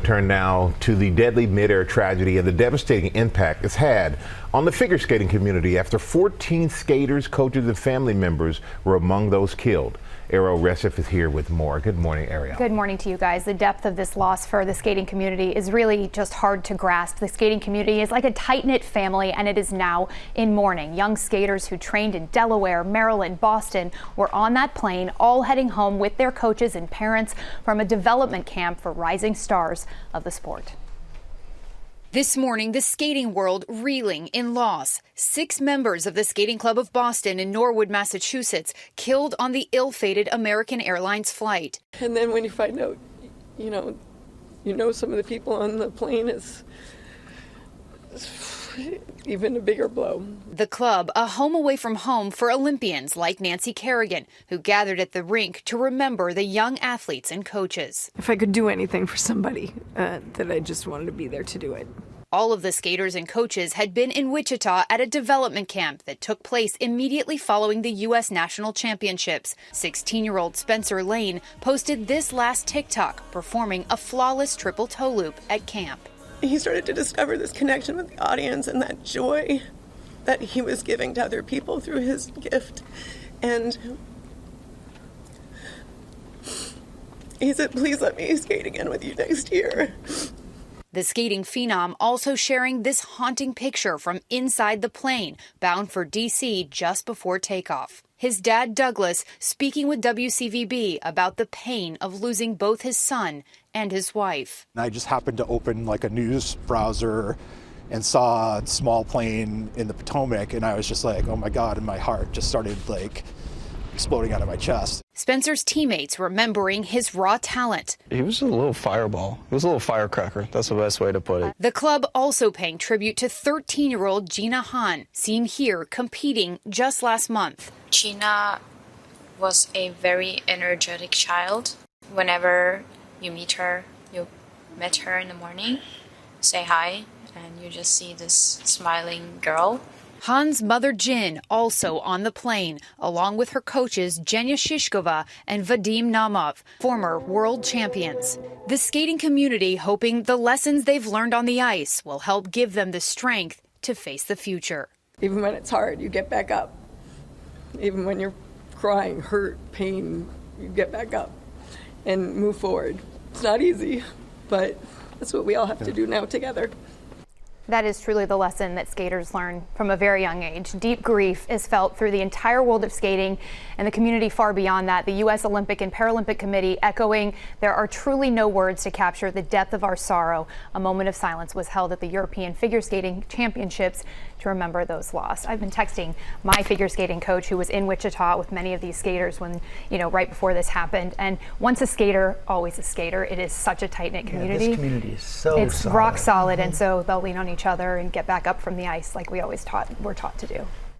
Turn now to the deadly midair tragedy and the devastating impact it's had on the figure skating community after 14 skaters, coaches, and family members were among those killed. Ariel Resif is here with more. Good morning, Ariel. Good morning to you guys. The depth of this loss for the skating community is really just hard to grasp. The skating community is like a tight-knit family, and it is now in mourning. Young skaters who trained in Delaware, Maryland, Boston were on that plane, all heading home with their coaches and parents from a development camp for rising stars of the sport. This morning, the skating world reeling in loss. 6 members of the Skating Club of Boston in Norwood, Massachusetts, killed on the ill-fated American Airlines flight. And then when you find out, you know some of the people on the plane, is even a bigger blow. The club, a home away from home for Olympians like Nancy Kerrigan, who gathered at the rink to remember the young athletes and coaches. If I could do anything for somebody, that I just wanted to be there to do it. All of the skaters and coaches had been in Wichita at a development camp that took place immediately following the U.S. National Championships. 16-year-old Spencer Lane posted this last TikTok performing a flawless triple toe loop at camp. He started to discover this connection with the audience and that joy that he was giving to other people through his gift. And he said, "Please let me skate again with you next year." The skating phenom also sharing this haunting picture from inside the plane, bound for D.C. just before takeoff. His dad, Douglas, speaking with WCVB about the pain of losing both his son and his wife. I just happened to open like a news browser and saw a small plane in the Potomac, and I was just like, oh my God, and my heart just started like exploding out of my chest. Spencer's teammates remembering his raw talent. He was a little fireball. He was a little firecracker. That's the best way to put it. The club also paying tribute to 13-year-old Gina Han, seen here competing just last month. Gina was a very energetic child. Whenever you meet her, you met her in the morning, say hi, and you just see this smiling girl. Han's mother, Jin, also on the plane, along with her coaches, Jenya Shishkova and Vadim Namov, former world champions. The skating community hoping the lessons they've learned on the ice will help give them the strength to face the future. Even when it's hard, you get back up. Even when you're crying, hurt, pain, you get back up and move forward. It's not easy, but that's what we all have to do now together. That is truly the lesson that skaters learn from a very young age. Deep grief is felt through the entire world of skating and the community far beyond that. The U.S. Olympic and Paralympic Committee echoing, "There are truly no words to capture the depth of our sorrow." A moment of silence was held at the European Figure Skating Championships to remember those lost. I've been texting my figure skating coach who was in Wichita with many of these skaters when, right before this happened. And once a skater, always a skater. It is such a tight-knit community. Yeah, this community is so It's solid. rock solid, and so they'll lean on each other and get back up from the ice like we always we're taught to do.